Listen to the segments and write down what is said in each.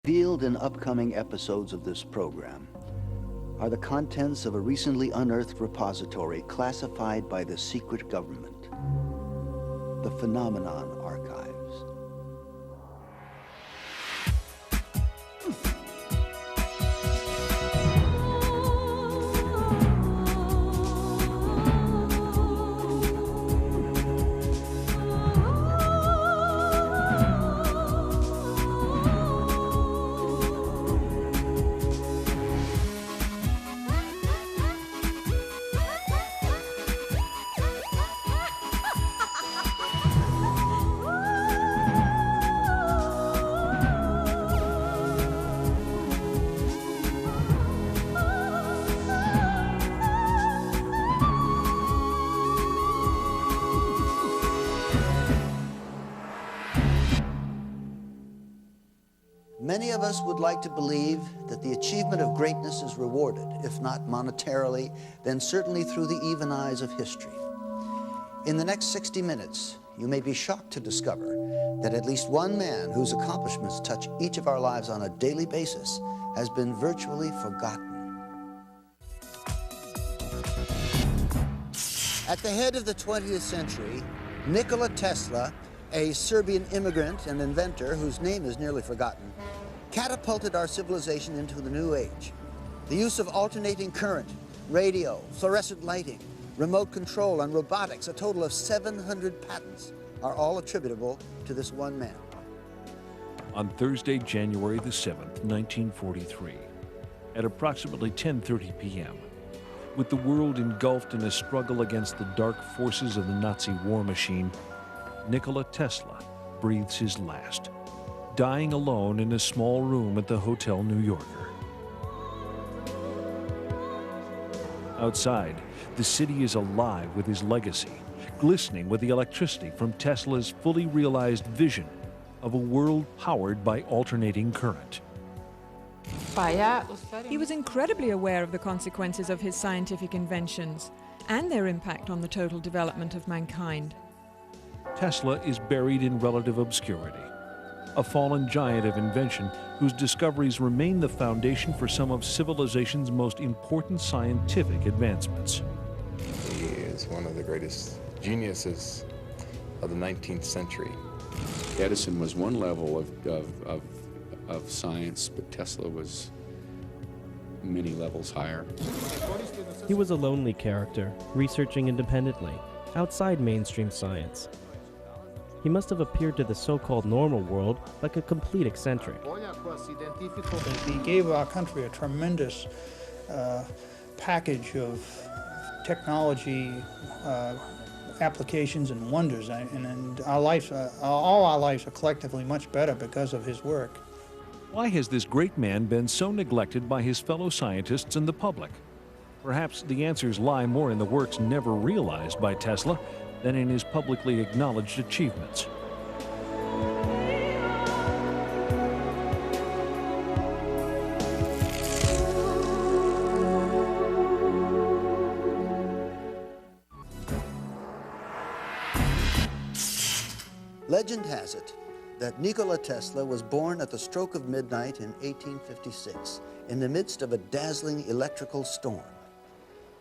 Revealed in upcoming episodes of this program are the contents of a recently unearthed repository classified by the secret government, the Phenomenon Archives. Many of us would like to believe that the achievement of greatness is rewarded, if not monetarily, then certainly through the even eyes of history. In the next 60 minutes, you may be shocked to discover that at least one man whose accomplishments touch each of our lives on a daily basis has been virtually forgotten. At the head of the 20th century, Nikola Tesla, a Serbian immigrant and inventor whose name is nearly forgotten, catapulted our civilization into the new age. The use of alternating current, radio, fluorescent lighting, remote control, and robotics, a total of 700 patents, are all attributable to this one man. On Thursday, January the 7th, 1943, at approximately 10:30 p.m., with the world engulfed in a struggle against the dark forces of the Nazi war machine, Nikola Tesla breathes his last, dying alone in a small room at the Hotel New Yorker. Outside, the city is alive with his legacy, glistening with the electricity from Tesla's fully realized vision of a world powered by alternating current. He was incredibly aware of the consequences of his scientific inventions and their impact on the total development of mankind. Tesla is buried in relative obscurity, a fallen giant of invention whose discoveries remain the foundation for some of civilization's most important scientific advancements. He is one of the greatest geniuses of the 19th century. Edison was one level of science, but Tesla was many levels higher. He was a lonely character, researching independently, outside mainstream science. He must have appeared to the so-called normal world like a complete eccentric. He gave our country a tremendous package of technology, applications and wonders, and our lives, all our lives are collectively much better because of his work. Why has this great man been so neglected by his fellow scientists and the public? Perhaps the answers lie more in the works never realized by Tesla than in his publicly acknowledged achievements. Legend has it that Nikola Tesla was born at the stroke of midnight in 1856 in the midst of a dazzling electrical storm.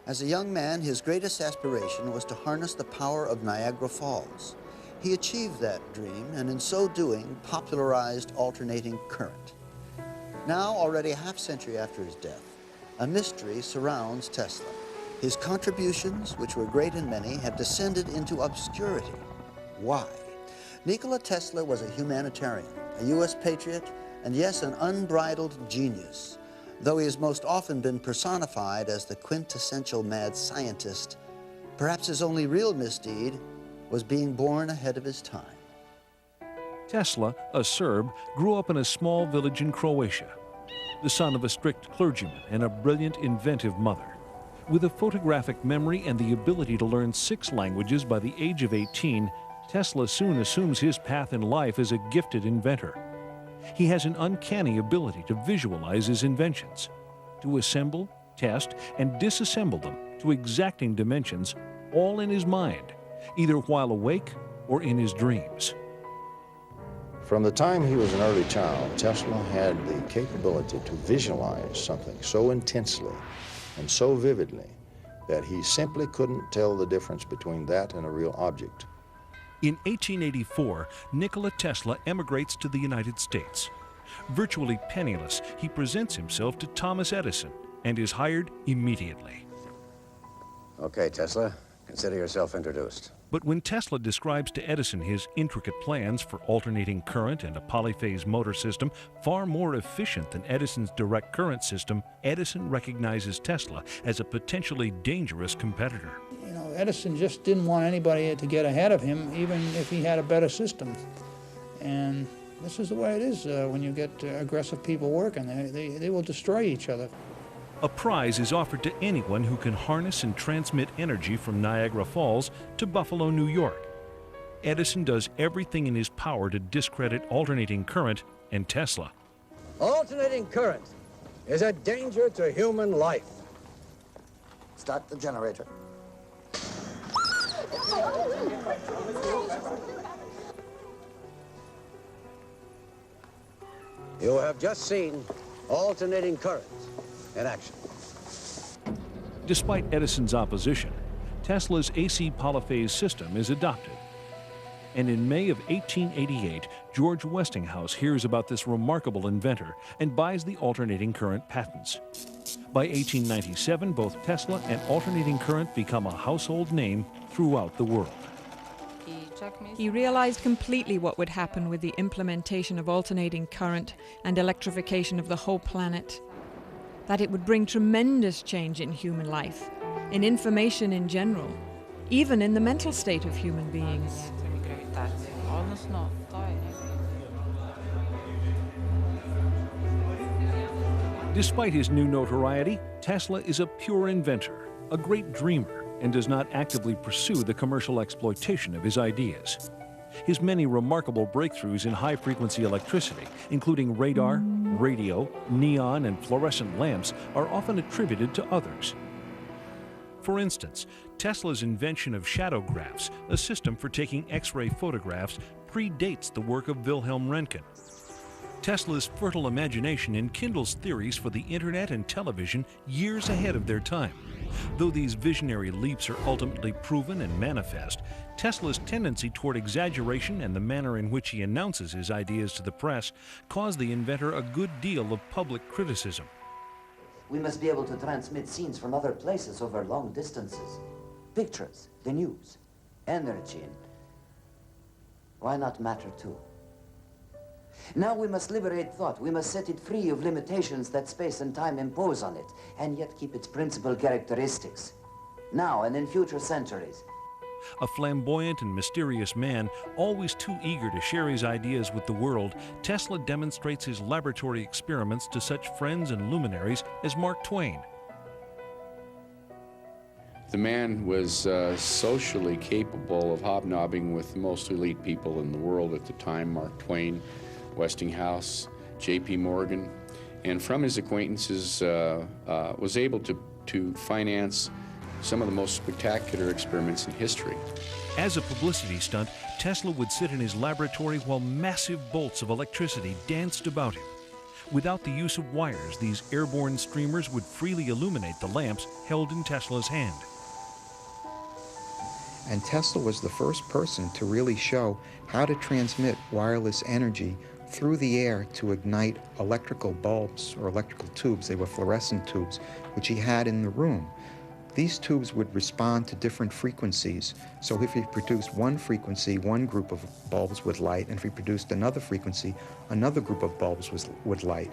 As a young man, his greatest aspiration was to harness the power of Niagara Falls. He achieved that dream, and in so doing, popularized alternating current. Now, already a half-century after his death, a mystery surrounds Tesla. His contributions, which were great and many, have descended into obscurity. Why? Nikola Tesla was a humanitarian, a U.S. patriot, and yes, an unbridled genius. Though he has most often been personified as the quintessential mad scientist, perhaps his only real misdeed was being born ahead of his time. Tesla, a Serb, grew up in a small village in Croatia, the son of a strict clergyman and a brilliant, inventive mother. With a photographic memory and the ability to learn 6 languages by the age of 18, Tesla soon assumes his path in life as a gifted inventor. He has an uncanny ability to visualize his inventions, to assemble, test, and disassemble them to exacting dimensions, all in his mind, either while awake or in his dreams. From the time he was an early child, Tesla had the capability to visualize something so intensely and so vividly that he simply couldn't tell the difference between that and a real object. In 1884, Nikola Tesla emigrates to the United States. Virtually penniless, he presents himself to Thomas Edison and is hired immediately. Okay, Tesla, consider yourself introduced. But when Tesla describes to Edison his intricate plans for alternating current and a polyphase motor system far more efficient than Edison's direct current system, Edison recognizes Tesla as a potentially dangerous competitor. You know, Edison just didn't want anybody to get ahead of him, even if he had a better system. And this is the way it is when you get aggressive people working. They will destroy each other. A prize is offered to anyone who can harness and transmit energy from Niagara Falls to Buffalo, New York. Edison does everything in his power to discredit alternating current and Tesla. Alternating current is a danger to human life. Start the generator. You have just seen alternating current in action. Despite Edison's opposition, Tesla's AC polyphase system is adopted. And in May of 1888, George Westinghouse hears about this remarkable inventor and buys the alternating current patents. By 1897, both Tesla and alternating current become a household name throughout the world. He realized completely what would happen with the implementation of alternating current and electrification of the whole planet. That it would bring tremendous change in human life, in information in general, even in the mental state of human beings. Despite his new notoriety, Tesla is a pure inventor, a great dreamer, and does not actively pursue the commercial exploitation of his ideas. His many remarkable breakthroughs in high-frequency electricity, including radar, radio, neon, and fluorescent lamps, are often attributed to others. For instance, Tesla's invention of shadowgraphs, a system for taking X-ray photographs, predates the work of Wilhelm Röntgen. Tesla's fertile imagination enkindles theories for the internet and television years ahead of their time. Though these visionary leaps are ultimately proven and manifest, Tesla's tendency toward exaggeration and the manner in which he announces his ideas to the press cause the inventor a good deal of public criticism. We must be able to transmit scenes from other places over long distances. Pictures, the news, energy, and why not matter too? Now we must liberate thought. We must set it free of limitations that space and time impose on it, and yet keep its principal characteristics, now and in future centuries. A flamboyant and mysterious man, always too eager to share his ideas with the world, Tesla demonstrates his laboratory experiments to such friends and luminaries as Mark Twain. The man was socially capable of hobnobbing with the most elite people in the world at the time, Mark Twain, Westinghouse, J.P. Morgan, and from his acquaintances was able to finance some of the most spectacular experiments in history. As a publicity stunt, Tesla would sit in his laboratory while massive bolts of electricity danced about him. Without the use of wires, these airborne streamers would freely illuminate the lamps held in Tesla's hand. And Tesla was the first person to really show how to transmit wireless energy through the air to ignite electrical bulbs or electrical tubes. They were fluorescent tubes, which he had in the room. These tubes would respond to different frequencies. So if he produced one frequency, one group of bulbs would light, and if he produced another frequency, another group of bulbs would light.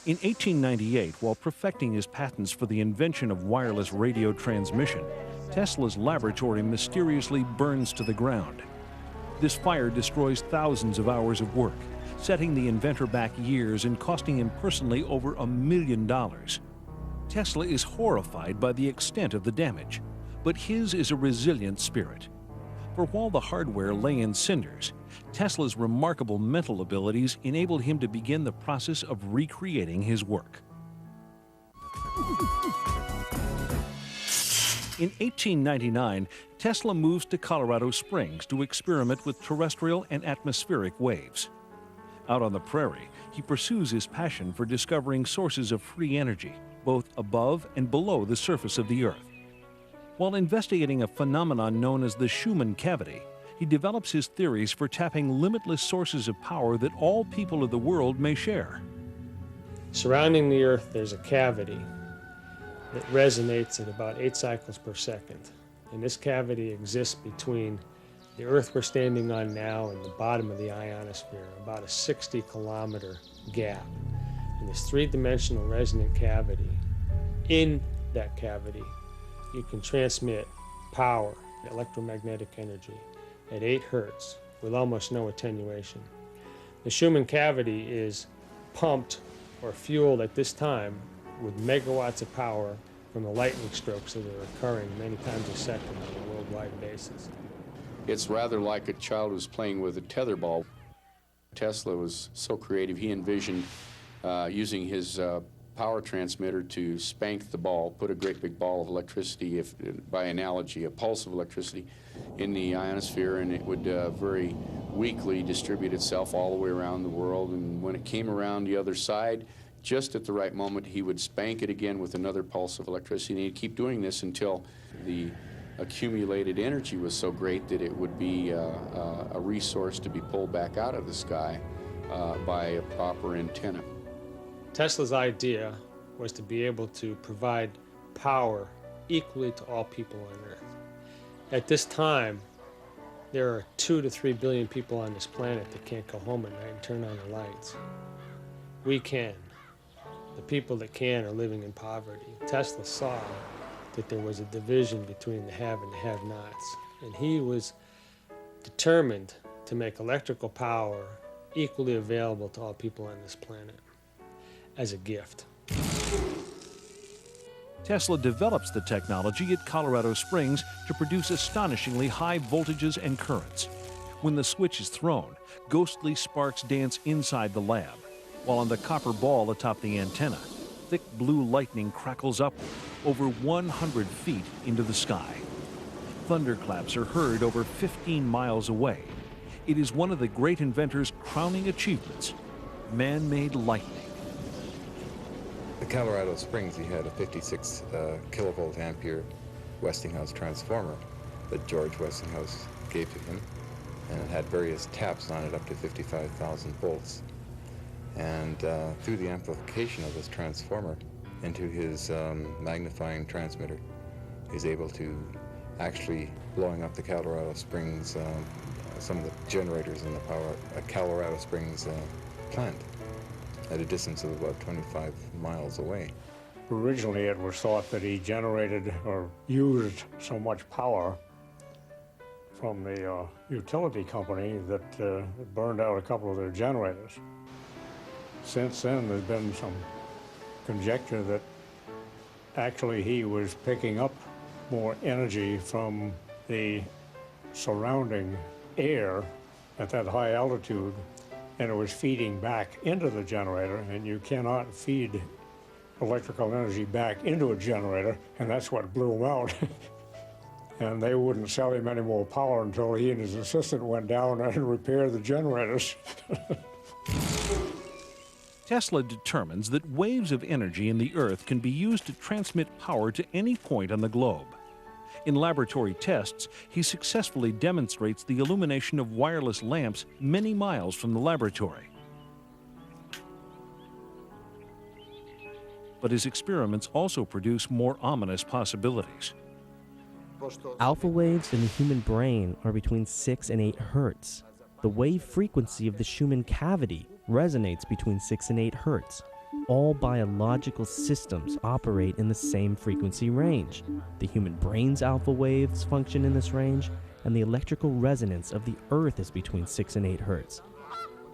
In 1898, while perfecting his patents for the invention of wireless radio transmission, Tesla's laboratory mysteriously burns to the ground. This fire destroys thousands of hours of work, setting the inventor back years and costing him personally over $1 million. Tesla is horrified by the extent of the damage, but his is a resilient spirit. For while the hardware lay in cinders, Tesla's remarkable mental abilities enabled him to begin the process of recreating his work. In 1899, Tesla moves to Colorado Springs to experiment with terrestrial and atmospheric waves. Out on the prairie, he pursues his passion for discovering sources of free energy, both above and below the surface of the Earth. While investigating a phenomenon known as the Schumann cavity, he develops his theories for tapping limitless sources of power that all people of the world may share. Surrounding the Earth, there's a cavity that resonates at about 8 cycles per second. And this cavity exists between the Earth we're standing on now and the bottom of the ionosphere, about a 60-kilometer gap. And this three-dimensional resonant cavity, in that cavity, you can transmit power, electromagnetic energy, at 8 hertz with almost no attenuation. The Schumann cavity is pumped or fueled at this time with megawatts of power from the lightning strokes that are occurring many times a second on a worldwide basis. It's rather like a child who's playing with a tetherball. Tesla was so creative, he envisioned using his power transmitter to spank the ball, put a great big ball of electricity, if, by analogy, a pulse of electricity in the ionosphere, and it would very weakly distribute itself all the way around the world. And when it came around the other side, just at the right moment, he would spank it again with another pulse of electricity, and he'd keep doing this until the accumulated energy was so great that it would be a resource to be pulled back out of the sky by a proper antenna. Tesla's idea was to be able to provide power equally to all people on Earth. At this time, there are 2 to 3 billion people on this planet that can't go home at night and turn on their lights. We can. The people that can are living in poverty. Tesla saw that there was a division between the have and the have-nots, and he was determined to make electrical power equally available to all people on this planet as a gift. Tesla develops the technology at Colorado Springs to produce astonishingly high voltages and currents. When the switch is thrown, ghostly sparks dance inside the lab, while on the copper ball atop the antenna, thick blue lightning crackles upward over 100 feet into the sky. Thunderclaps are heard over 15 miles away. It is one of the great inventor's crowning achievements, man-made lightning. At Colorado Springs, he had a 56 kilovolt ampere Westinghouse transformer that George Westinghouse gave to him, and it had various taps on it up to 55,000 volts. And through the amplification of this transformer into his magnifying transmitter, he's able to actually blowing up the Colorado Springs, some of the generators in the power at Colorado Springs plant at a distance of about 25 miles away. Originally, it was thought that he generated or used so much power from the utility company that it burned out a couple of their generators. Since then, there's been some conjecture that actually he was picking up more energy from the surrounding air at that high altitude, and it was feeding back into the generator, and you cannot feed electrical energy back into a generator, and that's what blew him out. And they wouldn't sell him any more power until he and his assistant went down and repaired the generators. Tesla determines that waves of energy in the Earth can be used to transmit power to any point on the globe. In laboratory tests, he successfully demonstrates the illumination of wireless lamps many miles from the laboratory. But his experiments also produce more ominous possibilities. Alpha waves in the human brain are between 6 and 8 hertz. The wave frequency of the Schumann cavity resonates between 6 and 8 hertz. All biological systems operate in the same frequency range. The human brain's alpha waves function in this range, and the electrical resonance of the Earth is between 6 and 8 hertz.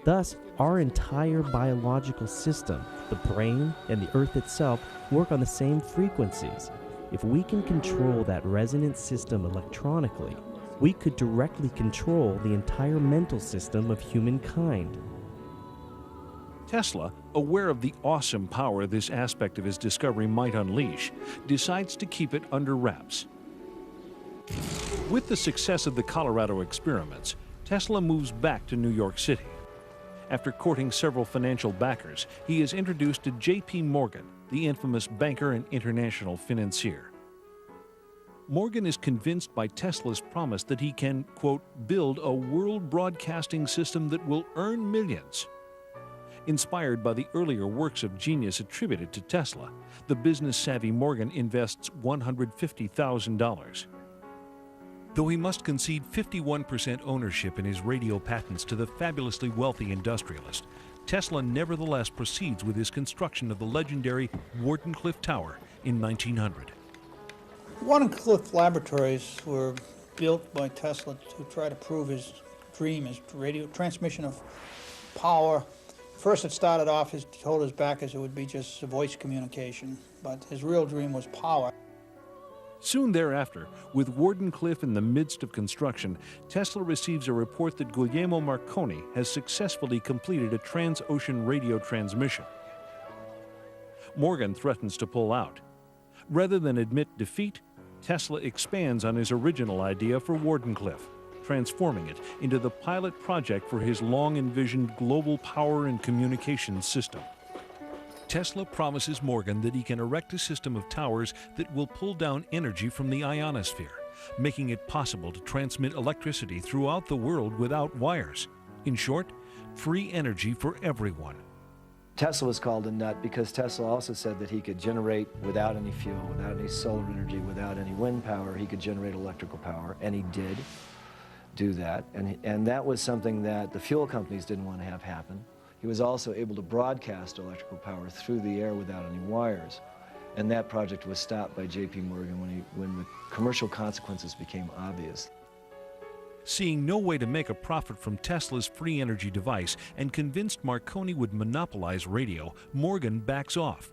Thus, our entire biological system, the brain and the Earth itself, work on the same frequencies. If we can control that resonant system electronically, we could directly control the entire mental system of humankind. Tesla, aware of the awesome power this aspect of his discovery might unleash, decides to keep it under wraps. With the success of the Colorado experiments, Tesla moves back to New York City. After courting several financial backers, he is introduced to J.P. Morgan, the infamous banker and international financier. Morgan is convinced by Tesla's promise that he can, quote, build a world broadcasting system that will earn millions. Inspired by the earlier works of genius attributed to Tesla, the business-savvy Morgan invests $150,000. Though he must concede 51% ownership in his radio patents to the fabulously wealthy industrialist, Tesla nevertheless proceeds with his construction of the legendary Wardenclyffe Tower in 1900. Wardenclyffe laboratories were built by Tesla to try to prove his dream, his radio transmission of power. First it started off, he told his backers it would be just voice communication, but his real dream was power. Soon thereafter, with Wardenclyffe in the midst of construction, Tesla receives a report that Guglielmo Marconi has successfully completed a trans-ocean radio transmission. Morgan threatens to pull out. Rather than admit defeat, Tesla expands on his original idea for Wardenclyffe, transforming it into the pilot project for his long-envisioned global power and communications system. Tesla promises Morgan that he can erect a system of towers that will pull down energy from the ionosphere, making it possible to transmit electricity throughout the world without wires. In short, free energy for everyone. Tesla was called a nut because Tesla also said that he could generate without any fuel, without any solar energy, without any wind power, he could generate electrical power, and he did do that. And that was something that the fuel companies didn't want to have happen. He was also able to broadcast electrical power through the air without any wires. And that project was stopped by J.P. Morgan when the commercial consequences became obvious. Seeing no way to make a profit from Tesla's free energy device and convinced Marconi would monopolize radio, Morgan backs off.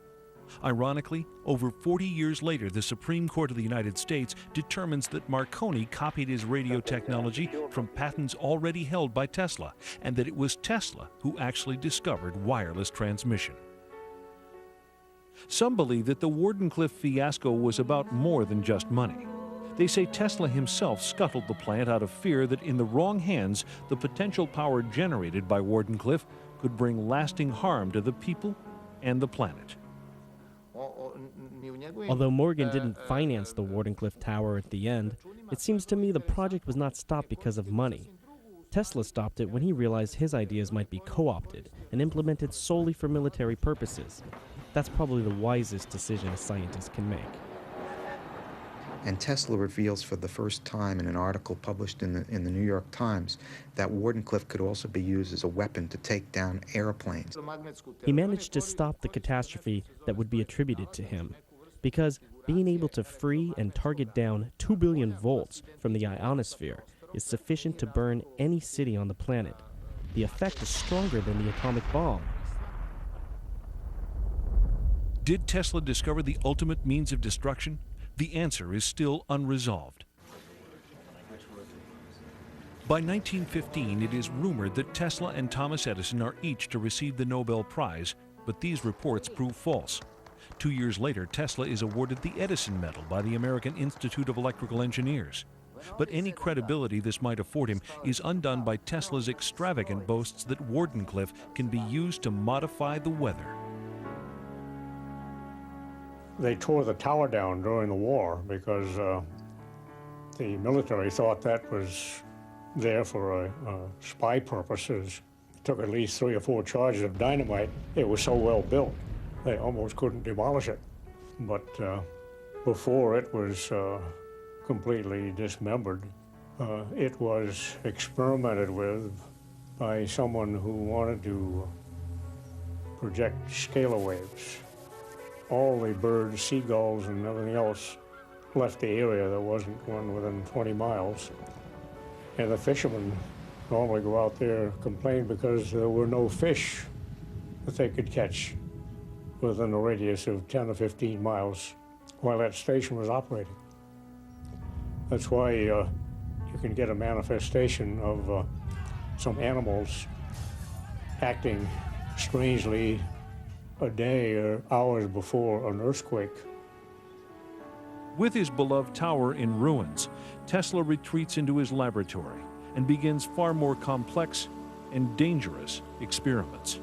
Ironically, over 40 years later, the Supreme Court of the United States determines that Marconi copied his radio technology from patents already held by Tesla, and that it was Tesla who actually discovered wireless transmission. Some believe that the Wardenclyffe fiasco was about more than just money. They say Tesla himself scuttled the plant out of fear that in the wrong hands, the potential power generated by Wardenclyffe could bring lasting harm to the people and the planet. Although Morgan didn't finance the Wardenclyffe Tower at the end, it seems to me the project was not stopped because of money. Tesla stopped it when he realized his ideas might be co-opted and implemented solely for military purposes. That's probably the wisest decision a scientist can make. And Tesla reveals for the first time in an article published in the New York Times that Wardenclyffe could also be used as a weapon to take down airplanes. He managed to stop the catastrophe that would be attributed to him, because being able to free and target down 2 billion volts from the ionosphere is sufficient to burn any city on the planet. The effect is stronger than the atomic bomb. Did Tesla discover the ultimate means of destruction? The answer is still unresolved. By 1915, it is rumored that Tesla and Thomas Edison are each to receive the Nobel Prize, but these reports prove false. 2 years later, Tesla is awarded the Edison Medal by the American Institute of Electrical Engineers. But any credibility this might afford him is undone by Tesla's extravagant boasts that Wardenclyffe can be used to modify the weather. They tore the tower down during the war because the military thought that was there for spy purposes. It took at least 3 or 4 charges of dynamite. It was so well built, they almost couldn't demolish it. But before it was completely dismembered, it was experimented with by someone who wanted to project scalar waves. All the birds, seagulls, and everything else left the area. There wasn't one within 20 miles. And the fishermen normally go out there complain because there were no fish that they could catch within a radius of 10 or 15 miles while that station was operating. That's why you can get a manifestation of some animals acting strangely a day or hours before an earthquake. With his beloved tower in ruins, Tesla retreats into his laboratory and begins far more complex and dangerous experiments.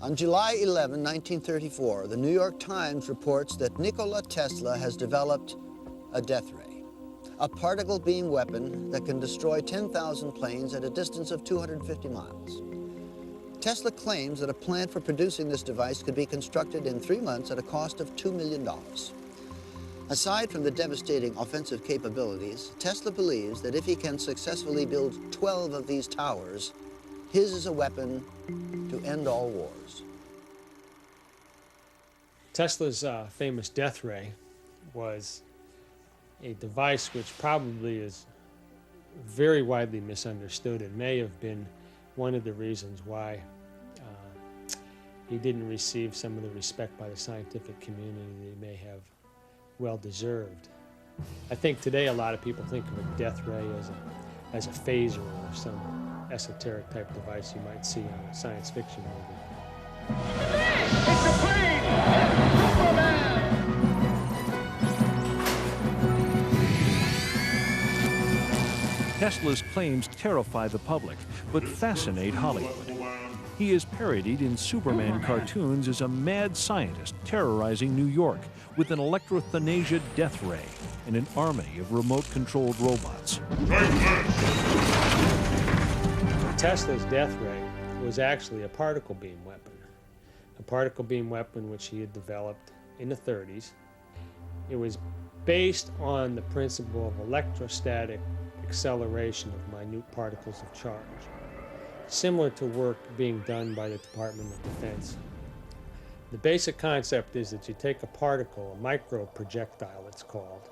On July 11, 1934, the New York Times reports that Nikola Tesla has developed a death ray, a particle beam weapon that can destroy 10,000 planes at a distance of 250 miles. Tesla claims that a plant for producing this device could be constructed in 3 months at a cost of $2 million. Aside from the devastating offensive capabilities, Tesla believes that if he can successfully build 12 of these towers, his is a weapon to end all wars. Tesla's famous death ray was a device which probably is very widely misunderstood and may have been one of the reasons why he didn't receive some of the respect by the scientific community that he may have well deserved. I think today a lot of people think of a death ray as a phaser or some esoteric type device you might see on a science fiction movie. It's a plane! It's Superman! Tesla's claims terrify the public, but fascinate Hollywood. He is parodied in Superman cartoons as a mad scientist terrorizing New York with an electrothanasia death ray and an army of remote-controlled robots. Tesla's death ray was actually a particle beam weapon. A particle beam weapon which he had developed in the 30s. It was based on the principle of electrostatic acceleration of minute particles of charge, similar to work being done by the Department of Defense. The basic concept is that you take a particle, a micro projectile it's called,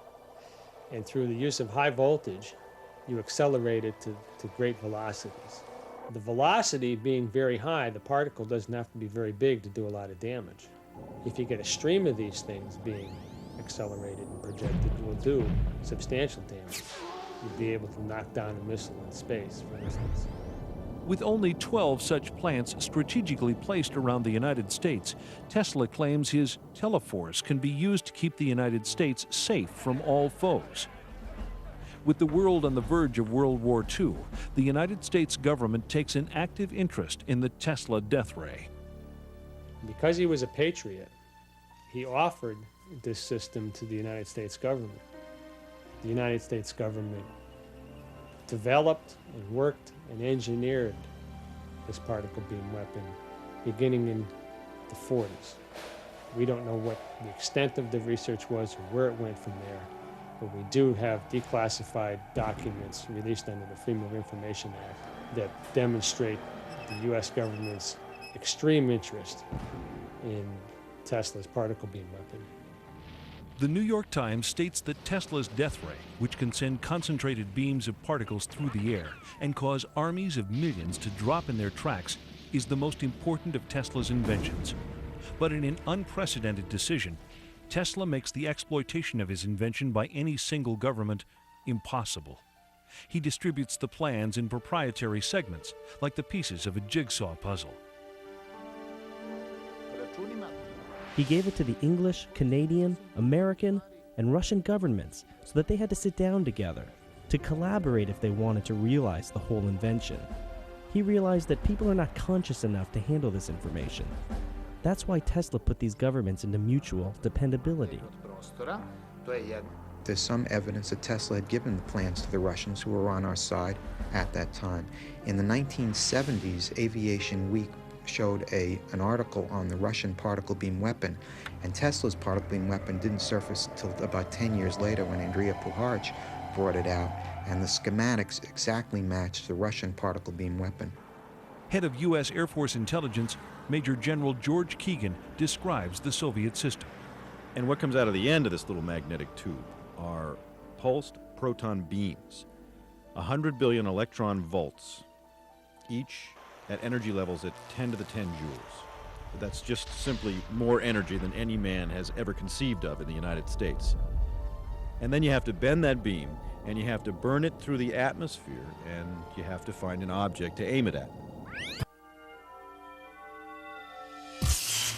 and through the use of high voltage, you accelerate it to great velocities. The velocity being very high, the particle doesn't have to be very big to do a lot of damage. If you get a stream of these things being accelerated and projected, it will do substantial damage. You'd be able to knock down a missile in space, for instance. With only 12 such plants strategically placed around the United States, Tesla claims his teleforce can be used to keep the United States safe from all foes. With the world on the verge of World War II, the United States government takes an active interest in the Tesla death ray. Because he was a patriot, he offered this system to the United States government. The United States government developed and worked and engineered this particle beam weapon beginning in the 40s. We don't know what the extent of the research was or where it went from there, but we do have declassified documents released under the Freedom of Information Act that demonstrate the U.S. government's extreme interest in Tesla's particle beam weapon. The New York Times states that Tesla's death ray, which can send concentrated beams of particles through the air and cause armies of millions to drop in their tracks, is the most important of Tesla's inventions. But in an unprecedented decision, Tesla makes the exploitation of his invention by any single government impossible. He distributes the plans in proprietary segments, like the pieces of a jigsaw puzzle. He gave it to the English, Canadian, American, and Russian governments so that they had to sit down together to collaborate if they wanted to realize the whole invention. He realized that people are not conscious enough to handle this information. That's why Tesla put these governments into mutual dependability. There's some evidence that Tesla had given the plans to the Russians who were on our side at that time. In the 1970s, Aviation Week showed an article on the Russian particle beam weapon, and Tesla's particle beam weapon didn't surface until about 10 years later when Andrei Puharich brought it out, and the schematics exactly matched the Russian particle beam weapon. Head of U.S. Air Force Intelligence, Major General George Keegan, describes the Soviet system. And what comes out of the end of this little magnetic tube are pulsed proton beams, 100 billion electron volts, each at energy levels at 10 to the 10 joules. That's just simply more energy than any man has ever conceived of in the United States. And then you have to bend that beam, and you have to burn it through the atmosphere, and you have to find an object to aim it at.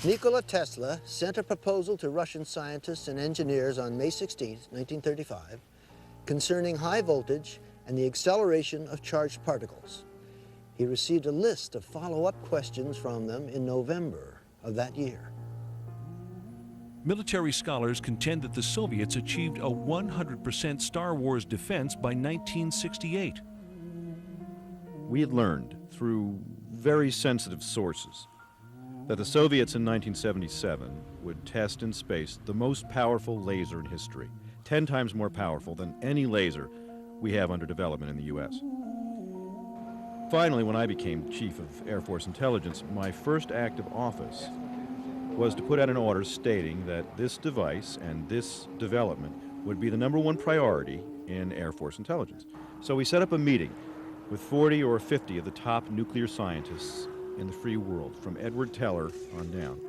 Nikola Tesla sent a proposal to Russian scientists and engineers on May 16, 1935, concerning high voltage and the acceleration of charged particles. He received a list of follow-up questions from them in November of that year. Military scholars contend that the Soviets achieved a 100% Star Wars defense by 1968. We had learned through very sensitive sources that the Soviets in 1977 would test in space the most powerful laser in history, 10 times more powerful than any laser we have under development in the U.S. Finally, when I became Chief of Air Force Intelligence, my first act of office was to put out an order stating that this device and this development would be the #1 priority in Air Force intelligence. So we set up a meeting with 40 or 50 of the top nuclear scientists in the free world, from Edward Teller on down.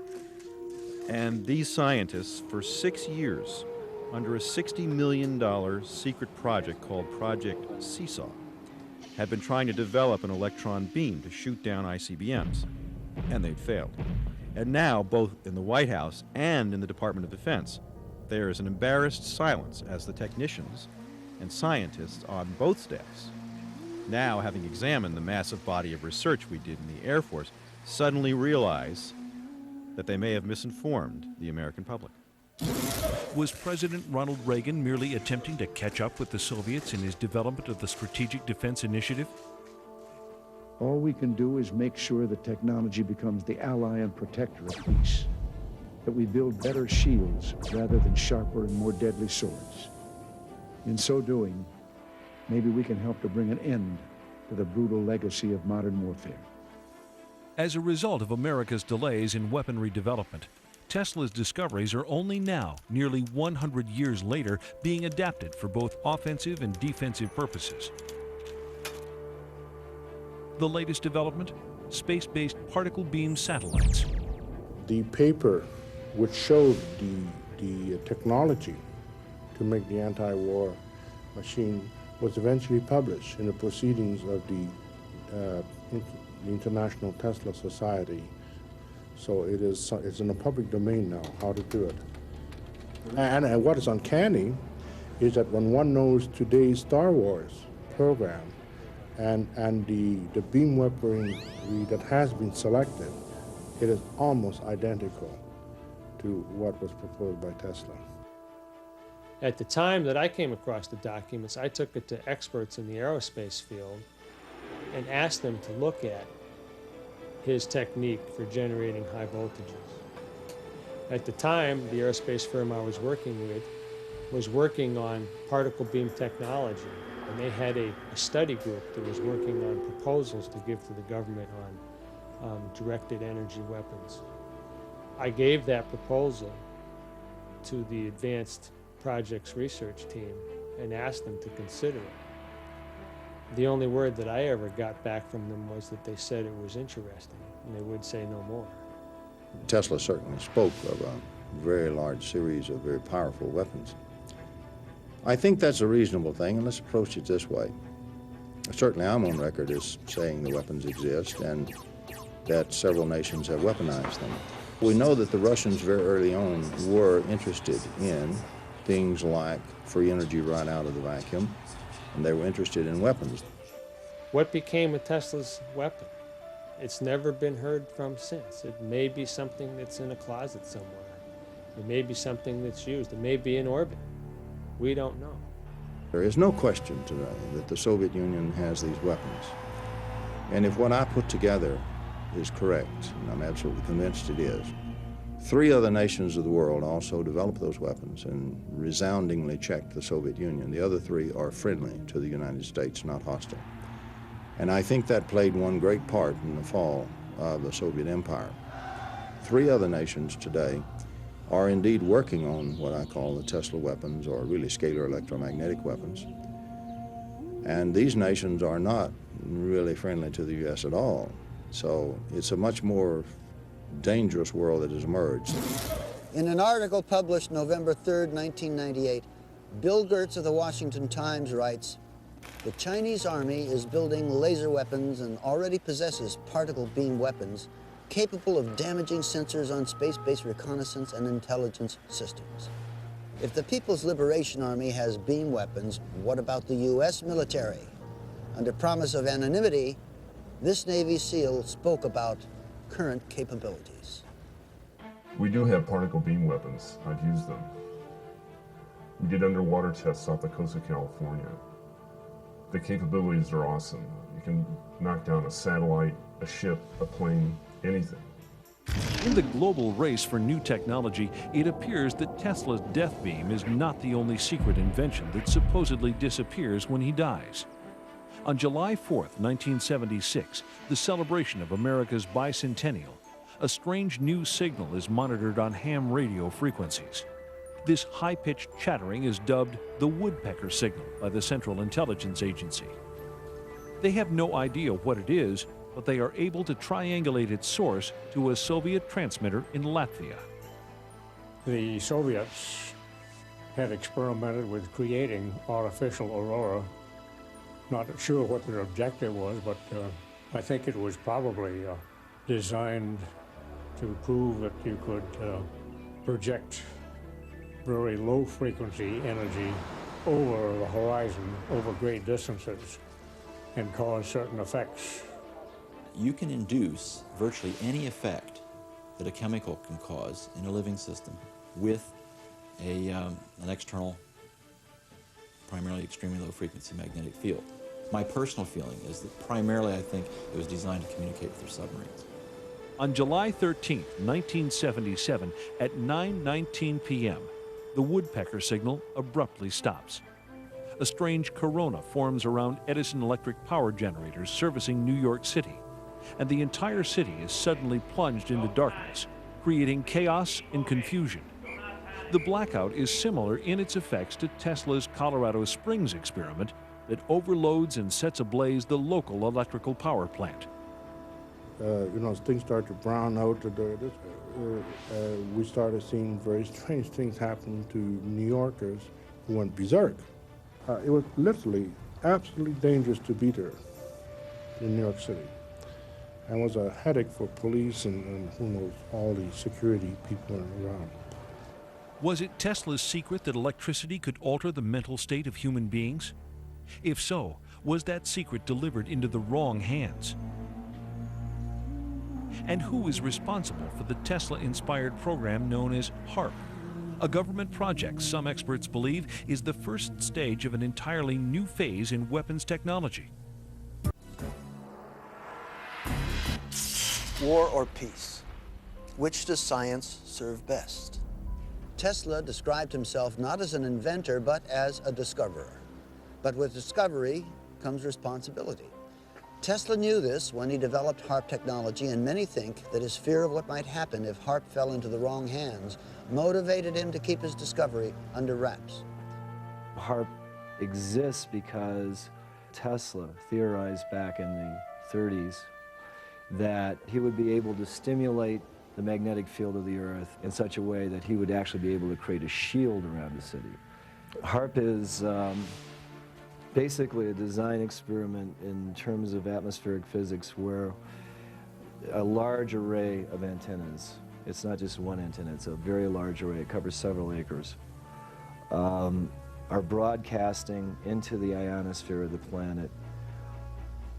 And these scientists, for 6 years, under a $60 million secret project called Project Seesaw, had been trying to develop an electron beam to shoot down ICBMs, and they'd failed. And now, both in the White House and in the Department of Defense, there is an embarrassed silence as the technicians and scientists on both staffs, now having examined the massive body of research we did in the Air Force, suddenly realize that they may have misinformed the American public. Was President Ronald Reagan merely attempting to catch up with the Soviets in his development of the Strategic Defense Initiative? All we can do is make sure that technology becomes the ally and protector of peace, that we build better shields rather than sharper and more deadly swords. In so doing, maybe we can help to bring an end to the brutal legacy of modern warfare. As a result of America's delays in weaponry development, Tesla's discoveries are only now, nearly 100 years later, being adapted for both offensive and defensive purposes. The latest development? Space-based particle beam satellites. The paper which showed the technology to make the anti-war machine was eventually published in the proceedings of the International Tesla Society. So it's in the public domain now, how to do it. And what is uncanny is that when one knows today's Star Wars program and the beam weaponry that has been selected, it is almost identical to what was proposed by Tesla. At the time that I came across the documents, I took it to experts in the aerospace field and asked them to look at his technique for generating high voltages. At the time, the aerospace firm I was working with was working on particle beam technology, and they had a study group that was working on proposals to give to the government on directed energy weapons. I gave that proposal to the Advanced Projects Research Team and asked them to consider it. The only word that I ever got back from them was that they said it was interesting, and they would say no more. Tesla certainly spoke of a very large series of very powerful weapons. I think that's a reasonable thing, and let's approach it this way. Certainly I'm on record as saying the weapons exist and that several nations have weaponized them. We know that the Russians very early on were interested in things like free energy right out of the vacuum, and they were interested in weapons. What became of Tesla's weapon? It's never been heard from since. It may be something that's in a closet somewhere. It may be something that's used. It may be in orbit. We don't know. There is no question today that the Soviet Union has these weapons. And if what I put together is correct, and I'm absolutely convinced it is, 3 other nations of the world also developed those weapons and resoundingly checked the Soviet Union. The other 3 are friendly to the United States, not hostile. And I think that played one great part in the fall of the Soviet Empire. 3 other nations today are indeed working on what I call the Tesla weapons, or really scalar electromagnetic weapons. And these nations are not really friendly to the U.S. at all. So it's a much more dangerous world that has emerged. In an article published November 3rd, 1998, Bill Gertz of the Washington Times writes, "The Chinese Army is building laser weapons and already possesses particle beam weapons capable of damaging sensors on space-based reconnaissance and intelligence systems. If the People's Liberation Army has beam weapons, what about the U.S. military?" Under promise of anonymity, this Navy SEAL spoke about current capabilities. We do have particle beam weapons. I've used them. We did underwater tests off the coast of California. The capabilities are awesome. You can knock down a satellite, a ship, a plane, anything. In the global race for new technology, it appears that Tesla's death beam is not the only secret invention that supposedly disappears when he dies. On July 4th, 1976, the celebration of America's bicentennial, a strange new signal is monitored on ham radio frequencies. This high-pitched chattering is dubbed the woodpecker signal by the Central Intelligence Agency. They have no idea what it is, but they are able to triangulate its source to a Soviet transmitter in Latvia. The Soviets had experimented with creating artificial aurora. Not sure what their objective was, but I think it was probably designed to prove that you could project very low frequency energy over the horizon, over great distances, and cause certain effects. You can induce virtually any effect that a chemical can cause in a living system with an external, primarily extremely low frequency magnetic field. My personal feeling is that primarily I think it was designed to communicate with their submarines. On July 13, 1977, at 9:19 p.m., the woodpecker signal abruptly stops. A strange corona forms around Edison electric power generators servicing New York City, and the entire city is suddenly plunged into darkness, creating chaos and confusion. The blackout is similar in its effects to Tesla's Colorado Springs experiment that overloads and sets ablaze the local electrical power plant. Things started to brown out. We started seeing very strange things happen to New Yorkers who went berserk. It was literally absolutely dangerous to be there in New York City, and was a headache for police and who knows, all the security people around. Was it Tesla's secret that electricity could alter the mental state of human beings? If so, was that secret delivered into the wrong hands? And who is responsible for the Tesla-inspired program known as HARP, a government project some experts believe is the first stage of an entirely new phase in weapons technology? War or peace? Which does science serve best? Tesla described himself not as an inventor, but as a discoverer. But with discovery comes responsibility. Tesla knew this when he developed HARP technology, and many think that his fear of what might happen if HARP fell into the wrong hands motivated him to keep his discovery under wraps. HARP exists because Tesla theorized back in the 30s that he would be able to stimulate the magnetic field of the Earth in such a way that he would actually be able to create a shield around the city. HARP is basically a design experiment in terms of atmospheric physics where a large array of antennas, it's not just one antenna, it's a very large array, it covers several acres, are broadcasting into the ionosphere of the planet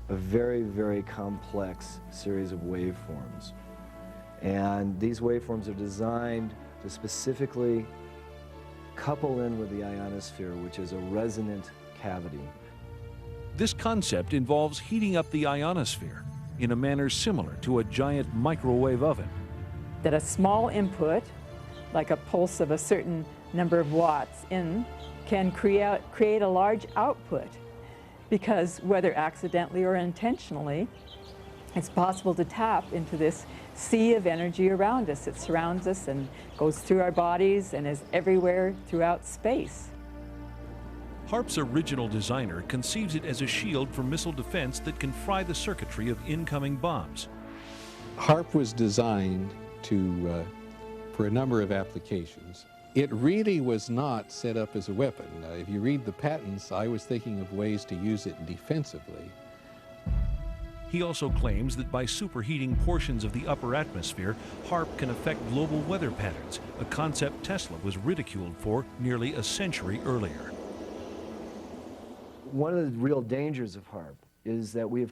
a very, very complex series of waveforms. And these waveforms are designed to specifically couple in with the ionosphere, which is a resonant cavity. This concept involves heating up the ionosphere in a manner similar to a giant microwave oven. That a small input, like a pulse of a certain number of watts in, can create a large output, because whether accidentally or intentionally, it's possible to tap into this sea of energy around us. It surrounds us and goes through our bodies and is everywhere throughout space. HARP's original designer conceives it as a shield for missile defense that can fry the circuitry of incoming bombs. HARP was designed for a number of applications. It really was not set up as a weapon. If you read the patents, I was thinking of ways to use it defensively. He also claims that by superheating portions of the upper atmosphere, HARP can affect global weather patterns, a concept Tesla was ridiculed for nearly a century earlier. One of the real dangers of HARP is that we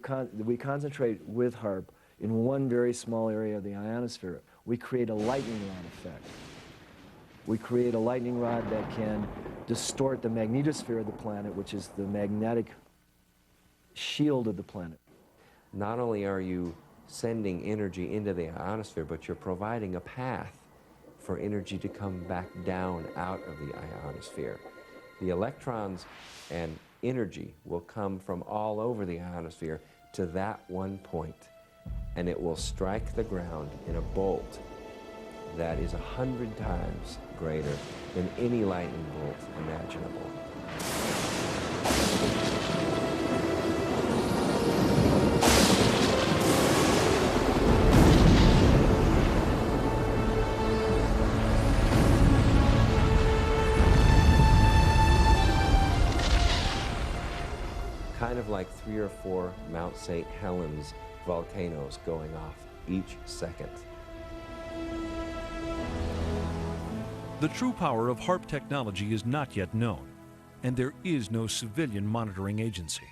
concentrate with HAARP in one very small area of the ionosphere. We create a lightning rod effect. We create a lightning rod that can distort the magnetosphere of the planet, which is the magnetic shield of the planet. Not only are you sending energy into the ionosphere, but you're providing a path for energy to come back down out of the ionosphere. The electrons and energy will come from all over the ionosphere to that one point, and it will strike the ground in a bolt that is 100 times greater than any lightning bolt imaginable. Kind of like 3 or 4 Mount St. Helens volcanoes going off each second. The true power of HAARP technology is not yet known, and there is no civilian monitoring agency.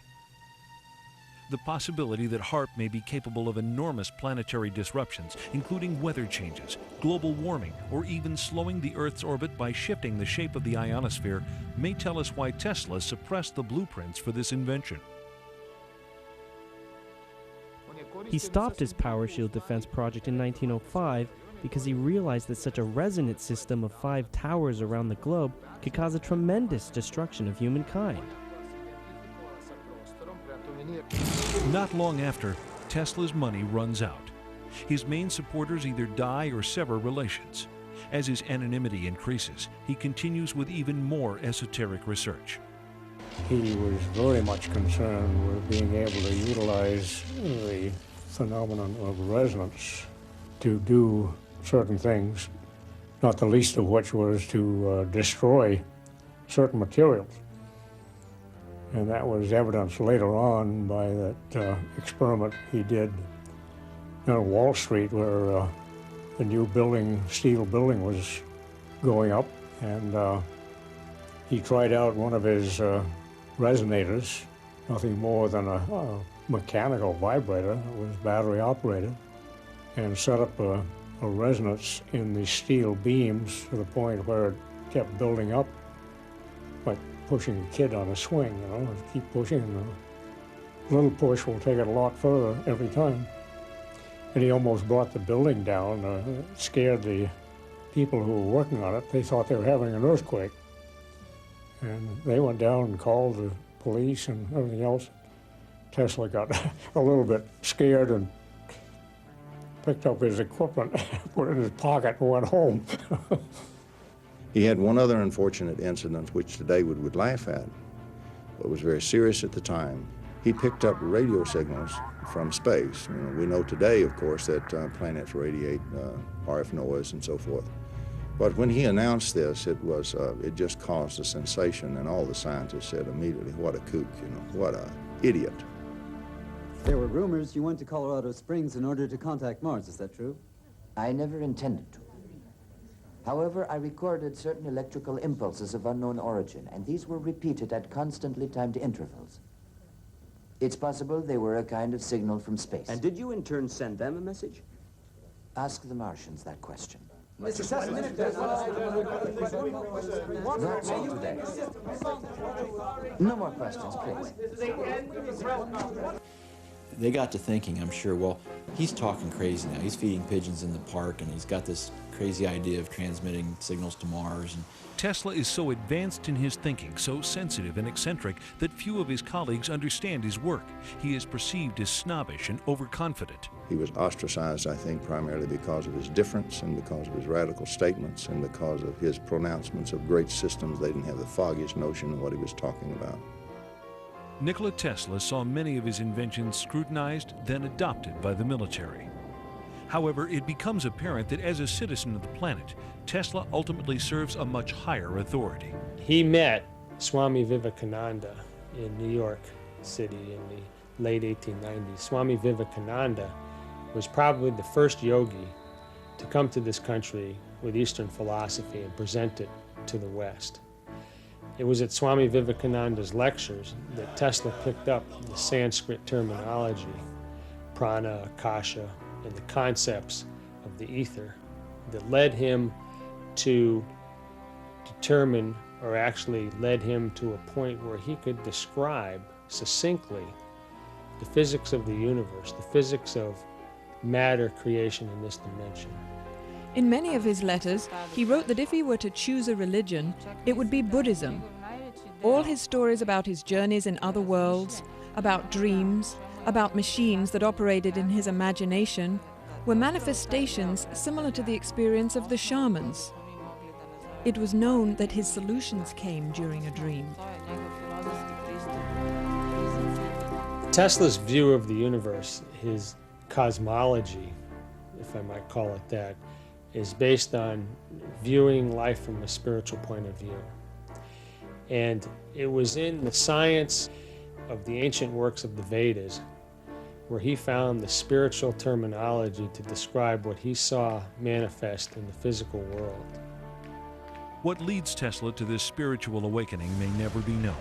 The possibility that HAARP may be capable of enormous planetary disruptions, including weather changes, global warming, or even slowing the Earth's orbit by shifting the shape of the ionosphere, may tell us why Tesla suppressed the blueprints for this invention. He stopped his power shield defense project in 1905 because he realized that such a resonant system of 5 towers around the globe could cause a tremendous destruction of humankind. Not long after, Tesla's money runs out. His main supporters either die or sever relations. As his anonymity increases, he continues with even more esoteric research. He was very much concerned with being able to utilize the phenomenon of resonance to do certain things, not the least of which was to destroy certain materials. And that was evidenced later on by that experiment he did on Wall Street, where the new building, steel building, was going up, and he tried out one of his resonators, nothing more than a mechanical vibrator. It was battery operated, and set up a resonance in the steel beams to the point where it kept building up, like pushing a kid on a swing, you know, keep pushing, and a little push will take it a lot further every time. And he almost brought the building down, scared the people who were working on it. They thought they were having an earthquake. And they went down and called the police and everything else. Tesla got a little bit scared and picked up his equipment, put it in his pocket, and went home. He had one other unfortunate incident, which today we would laugh at, but was very serious at the time. He picked up radio signals from space. You know, we know today, of course, that planets radiate RF noise and so forth. But when he announced this, it just caused a sensation, and all the scientists said immediately, "What a kook, you know, what a idiot." There were rumors you went to Colorado Springs in order to contact Mars. Is that true? I never intended to. However, I recorded certain electrical impulses of unknown origin, and these were repeated at constantly timed intervals. It's possible they were a kind of signal from space. And did you in turn send them a message? Ask the Martians that question. Mr. Tesla, That's all today. No more questions, please. They got to thinking, I'm sure, well, he's talking crazy now. He's feeding pigeons in the park, and he's got this crazy idea of transmitting signals to Mars. And Tesla is so advanced in his thinking, so sensitive and eccentric, that few of his colleagues understand his work. He is perceived as snobbish and overconfident. He was ostracized, I think, primarily because of his difference and because of his radical statements and because of his pronouncements of great systems. They didn't have the foggiest notion of what he was talking about. Nikola Tesla saw many of his inventions scrutinized, then adopted by the military. However, it becomes apparent that as a citizen of the planet, Tesla ultimately serves a much higher authority. He met Swami Vivekananda in New York City in the late 1890s. Swami Vivekananda was probably the first yogi to come to this country with Eastern philosophy and present it to the West. It was at Swami Vivekananda's lectures that Tesla picked up the Sanskrit terminology, prana, akasha, and the concepts of the ether that led him to determine, or actually led him to a point where he could describe succinctly the physics of the universe, the physics of matter creation in this dimension. In many of his letters, he wrote that if he were to choose a religion, it would be Buddhism. All his stories about his journeys in other worlds, about dreams, about machines that operated in his imagination, were manifestations similar to the experience of the shamans. It was known that his solutions came during a dream. Tesla's view of the universe, his cosmology, if I might call it that, is based on viewing life from a spiritual point of view. And it was in the science of the ancient works of the Vedas where he found the spiritual terminology to describe what he saw manifest in the physical world. What leads Tesla to this spiritual awakening may never be known.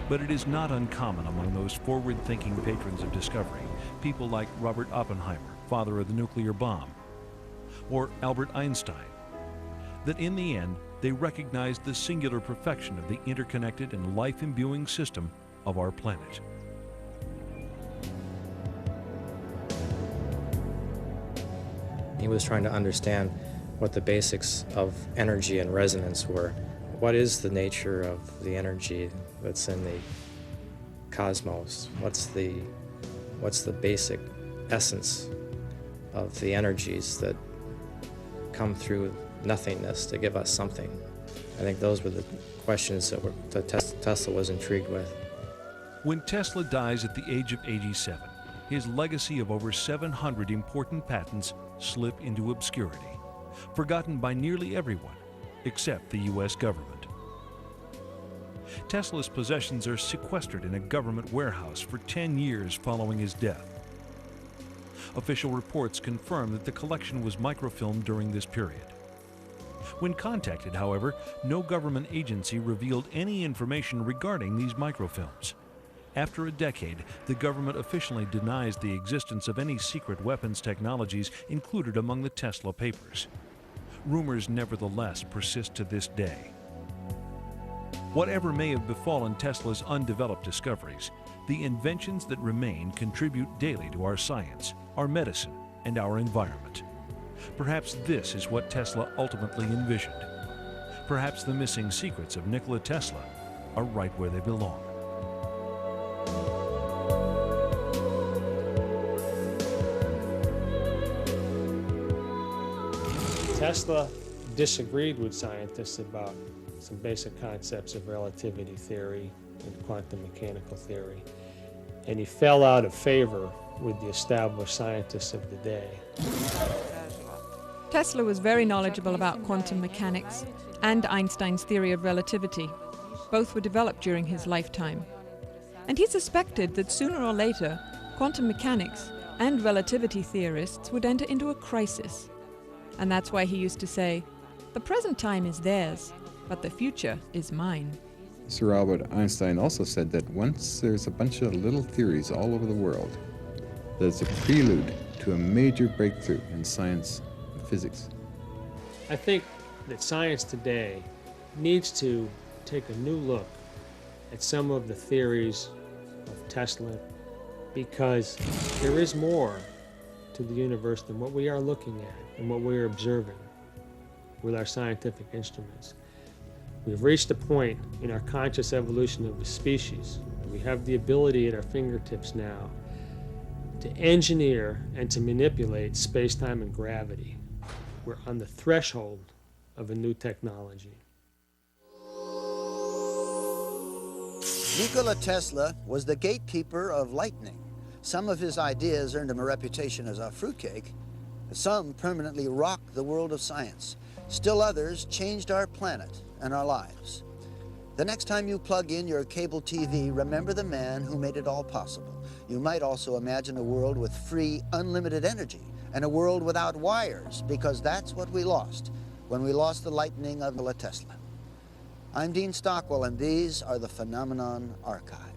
But it is not uncommon among those forward-thinking patrons of discovery, people like Robert Oppenheimer, father of the nuclear bomb, or Albert Einstein, that in the end they recognized the singular perfection of the interconnected and life-imbuing system of our planet. He was trying to understand what the basics of energy and resonance were. What is the nature of the energy that's in the cosmos? What's the basic essence of the energies that come through nothingness to give us something? I think those were the questions that Tesla was intrigued with. When Tesla dies at the age of 87, his legacy of over 700 important patents slip into obscurity, forgotten by nearly everyone except the U.S. government. Tesla's possessions are sequestered in a government warehouse for 10 years following his death. Official reports confirm that the collection was microfilmed during this period. When contacted, however, no government agency revealed any information regarding these microfilms. After a decade, the government officially denies the existence of any secret weapons technologies included among the Tesla papers. Rumors nevertheless persist to this day. Whatever may have befallen Tesla's undeveloped discoveries, the inventions that remain contribute daily to our science, our medicine, and our environment. Perhaps this is what Tesla ultimately envisioned. Perhaps the missing secrets of Nikola Tesla are right where they belong. Tesla disagreed with scientists about some basic concepts of relativity theory and quantum mechanical theory, and he fell out of favor with the established scientists of the day. Tesla was very knowledgeable about quantum mechanics and Einstein's theory of relativity. Both were developed during his lifetime. And he suspected that sooner or later, quantum mechanics and relativity theorists would enter into a crisis. And that's why he used to say, "The present time is theirs, but the future is mine." Sir Albert Einstein also said that once there's a bunch of little theories all over the world, that it's a prelude to a major breakthrough in science and physics. I think that science today needs to take a new look at some of the theories of Tesla, because there is more to the universe than what we are looking at and what we are observing with our scientific instruments. We've reached a point in our conscious evolution of the species. We have the ability at our fingertips now to engineer and to manipulate space-time and gravity. We're on the threshold of a new technology. Nikola Tesla was the gatekeeper of lightning. Some of his ideas earned him a reputation as a fruitcake. Some permanently rocked the world of science. Still others changed our planet and our lives. The next time you plug in your cable TV, remember the man who made it all possible. You might also imagine a world with free, unlimited energy and a world without wires, because that's what we lost when we lost the lightning of Nikola Tesla. I'm Dean Stockwell, and these are the Phenomenon Archives.